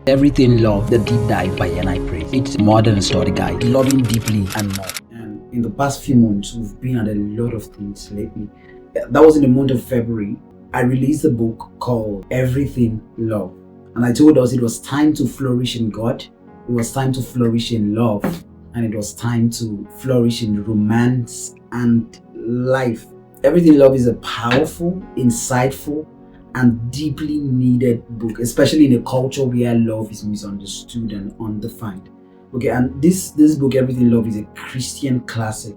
Everything Love, the Deep Dive by N.I.Praise. It's more than a study guide, loving deeply and more. And in the past few months, we've been at a lot of things lately. That was in the month of February. I released a book called Everything Love. And I told us it was time to flourish in God, it was time to flourish in love, and it was time to flourish in romance and life. Everything Love is a powerful, insightful, and deeply needed book, especially in a culture where love is misunderstood and undefined. Okay, and this book, Everything Love, is a Christian classic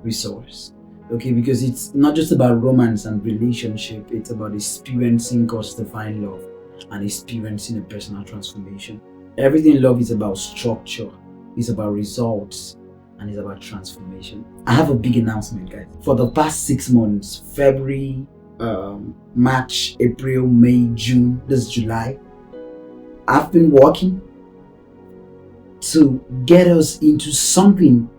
resource. Okay, because it's not just about romance and relationship, it's about experiencing God's divine love and experiencing a personal transformation. Everything Love is about structure, it's about results, and it's about transformation. I have a big announcement, guys. For the past 6 months, February, March, April, May, June, this July, I've been working to get us into something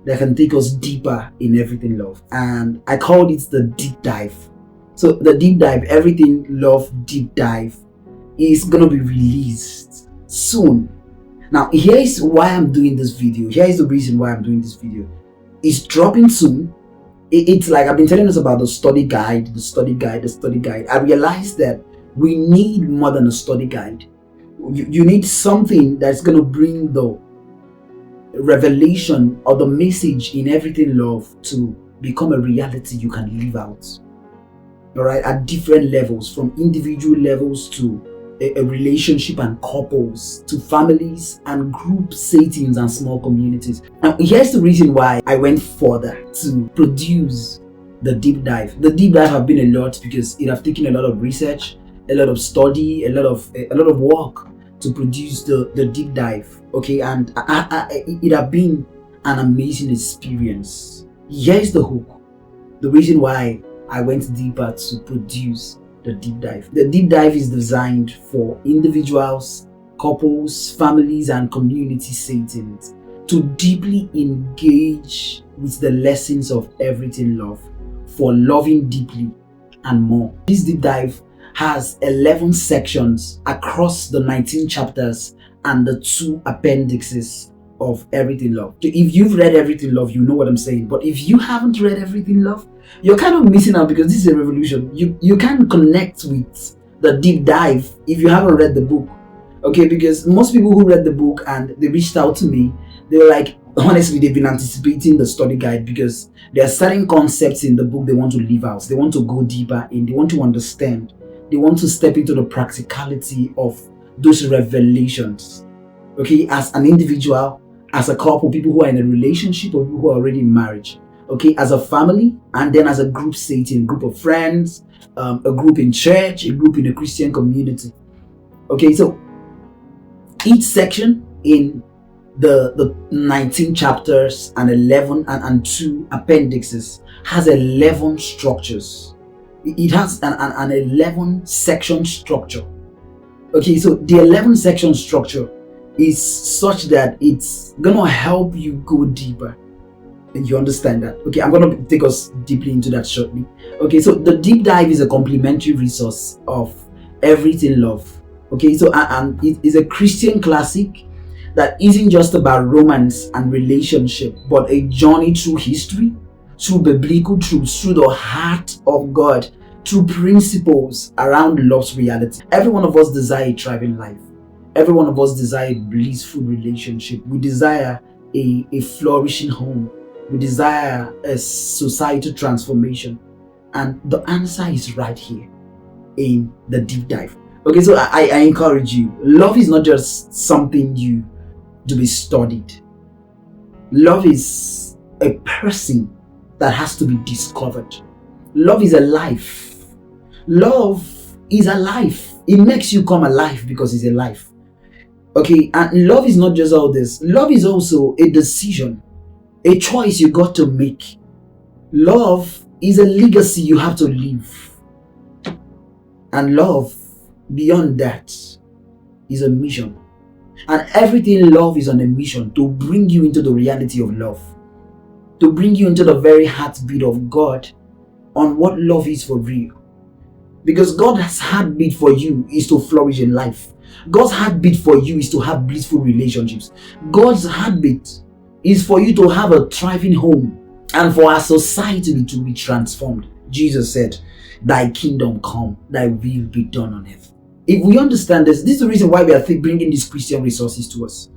that can take us deeper in Everything Love, and I called it the Deep Dive. So the Deep Dive, Everything Love Deep Dive, is gonna be released soon. Now, here is why I'm doing this video. Here is the reason why I'm doing this video. It's dropping soon. It's like I've been telling us about the study guide. I realized that we need more than a study guide. You need something that's going to bring the revelation or the message in Everything Love to become a reality you can live out. All right, at different levels, from individual levels to a relationship and couples, to families and group settings and small communities. Now, here's the reason why I went further to produce the Deep Dive. The Deep Dive have been a lot because it have taken a lot of research, a lot of study, a lot of work to produce the Deep Dive. Okay, and it have been an amazing experience. Here's the hook, the reason why I went deeper to produce the Deep Dive. The Deep Dive is designed for individuals, couples, families, and community settings to deeply engage with the lessons of Everything Love for loving deeply and more. This Deep Dive has 11 sections across the 19 chapters and the 2 appendixes of Everything Love. So if you've read Everything Love, you know what I'm saying. But if you haven't read Everything Love, you're kind of missing out, because this is a revolution. You can't connect with the Deep Dive if you haven't read the book. Okay, because most people who read the book and they reached out to me, they were like, honestly, they've been anticipating the study guide because there are certain concepts in the book they want to leave out. They want to go deeper in, they want to understand, they want to step into the practicality of those revelations. Okay, as an individual, as a couple, people who are in a relationship, or people who are already in marriage. Okay, as a family, and then as a group setting, group of friends, a group in church, a group in a Christian community. Okay, so each section in the 19 chapters and 11 and 2 appendixes has 11 structures. It has an 11 section structure. Okay, so the 11 section structure is such that it's gonna help you go deeper. And you understand that? Okay, I'm going to take us deeply into that shortly. Okay, so the Deep Dive is a complementary resource of Everything Love. Okay, so and it is a Christian classic that isn't just about romance and relationship, but a journey through history, through biblical truths, through the heart of God, through principles around love's reality. Every one of us desire a thriving life. Every one of us desire a blissful relationship. We desire a flourishing home. We desire a societal transformation, and the answer is right here in the Deep Dive. Okay, so I encourage you. Love is not just something to be studied. Love is a person that has to be discovered. Love is a life. Love is a life. It makes you come alive because it's a life. Okay, and love is not just all this. Love is also a decision. A choice you got to make. Love is a legacy you have to live. And love, beyond that, is a mission. And Everything Love is on a mission to bring you into the reality of love. To bring you into the very heartbeat of God on what love is for real. Because God's heartbeat for you is to flourish in life. God's heartbeat for you is to have blissful relationships. God's heartbeat is for you to have a thriving home and for our society to be transformed. Jesus said, "Thy kingdom come, thy will be done on earth." If we understand this is the reason why we are bringing these Christian resources to us.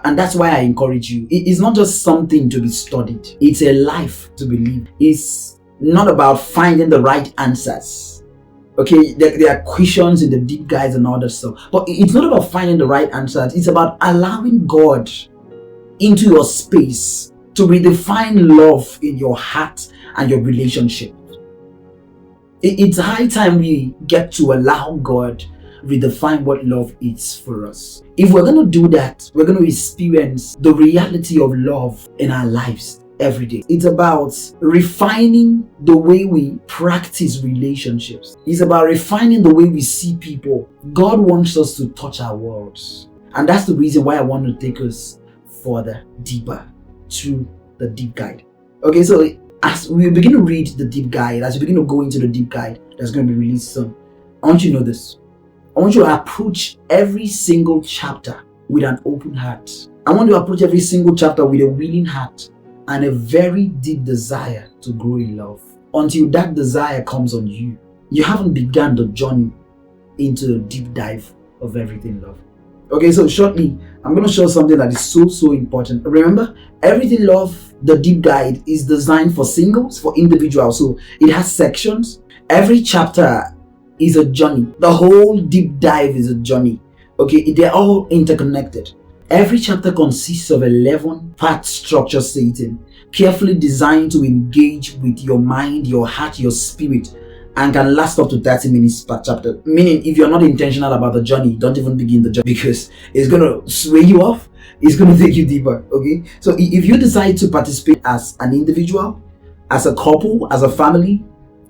And that's why I encourage you. It's not just something to be studied. It's a life to be lived. It's not about finding the right answers. Okay, there are questions in the deep guides and all that stuff. But it's not about finding the right answers. It's about allowing God into your space to redefine love in your heart and your relationship. It's high time we get to allow God redefine what love is for us. If we're going to do that, we're going to experience the reality of love in our lives every day. It's about refining the way we practice relationships. It's about refining the way we see people. God wants us to touch our worlds. And that's the reason why I want to take us further, deeper, through the deep guide. Okay, so as we begin to read the deep guide, as we begin to go into the deep guide that's going to be released soon, I want you to know this. I want you to approach every single chapter with an open heart. I want you to approach every single chapter with a willing heart and a very deep desire to grow in love. Until that desire comes on you, you haven't begun the journey into the deep dive of everything love. Okay, so shortly, I'm going to show something that is so important. Remember, everything love, the deep guide, is designed for singles, for individuals. So it has sections. Every chapter is a journey. The whole deep dive is a journey. Okay, they're all interconnected. Every chapter consists of 11 part structure setting, carefully designed to engage with your mind, your heart, your spirit, and can last up to 30 minutes per chapter. Meaning, if you're not intentional about the journey, don't even begin the journey, because it's going to sway you off. It's going to take you deeper. Okay, so if you decide to participate as an individual, as a couple, as a family,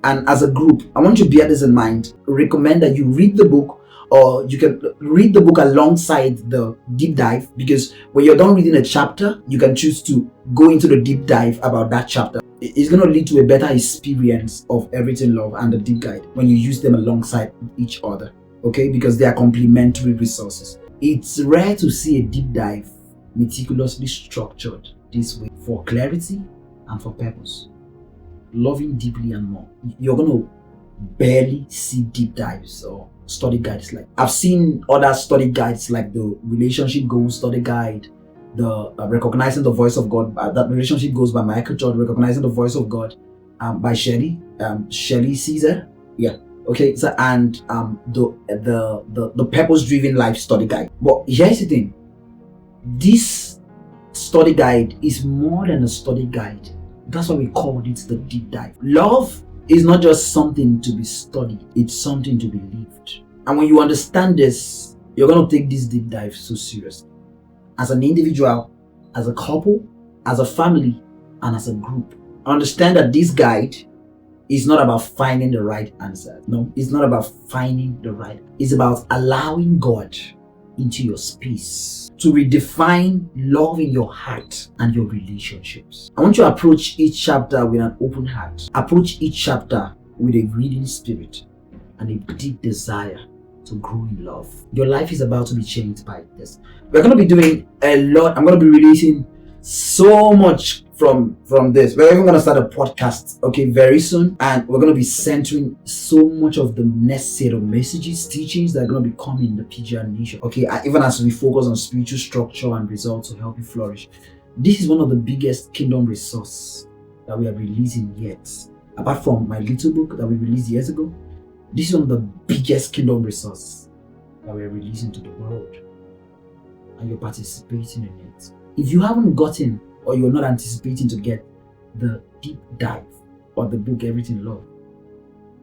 and as a group, I want you to bear this in mind. Recommend that you read the book, or you can read the book alongside the deep dive, because when you're done reading a chapter, you can choose to go into the deep dive about that chapter. It's going to lead to a better experience of everything love and the deep guide when you use them alongside each other. Okay, because they are complementary resources. It's rare to see a deep dive meticulously structured this way for clarity and for purpose. Loving deeply and more. You're going to barely see deep dives or study guides. Like I've seen other study guides, like the relationship goals study guide, the recognizing the voice of God. That relationship goes by Michael Jordan. Recognizing the voice of God by Shelley Caesar. Yeah. Okay. So and the purpose-driven life study guide. But here's the thing. This study guide is more than a study guide. That's why we called it the deep dive. Love is not just something to be studied, it's something to be lived. And when you understand this, you're going to take this deep dive so seriously. As an individual, as a couple, as a family, and as a group. Understand that this guide is not about finding the right answer. No, it's not about finding the right. It's about allowing God into your space to redefine love in your heart and your relationships. I want you to approach each chapter with an open heart. Approach each chapter with a reading spirit and a deep desire to grow in love. Your life is about to be changed by this. We're going to be doing a lot. I'm going to be releasing so much from this. We're even going to start a podcast, okay, very soon. And we're going to be centering so much of the next set of messages, teachings that are going to be coming in the PGR Nation. Okay, even as we focus on spiritual structure and results to help you flourish. This is one of the biggest kingdom resources that we are releasing yet. Apart from my little book that we released years ago, this is one of the biggest kingdom resources that we are releasing to the world. And you're participating in it. If you haven't gotten or you're not anticipating to get the deep dive or the book Everything Love,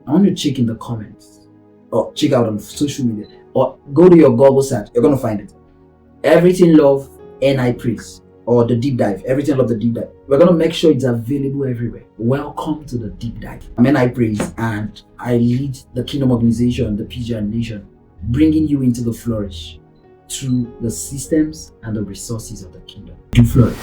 I want you to check in the comments or check out on social media or go to your Google search. You're going to find it. Everything Love N.I.Praise or the deep dive. Everything Love the deep dive. We're going to make sure it's available everywhere. Welcome to the deep dive. I'm N.I.Praise and I lead the Kingdom Organization, the PGR Nation, bringing you into the flourish through the systems and the resources of the kingdom. To flourish.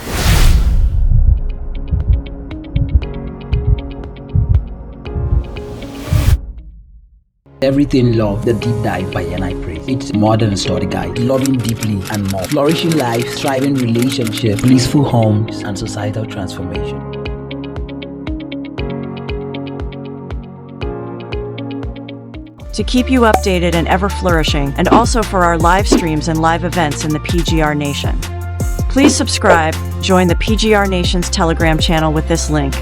Everything Love, the deep dive by N.I.Praise. It's a modern study guide, loving deeply and more. Flourishing life, thriving relationships, blissful homes, and societal transformation. To keep you updated and ever flourishing, and also for our live streams and live events in the PGR Nation. Please subscribe, join the PGR Nation's Telegram channel with this link.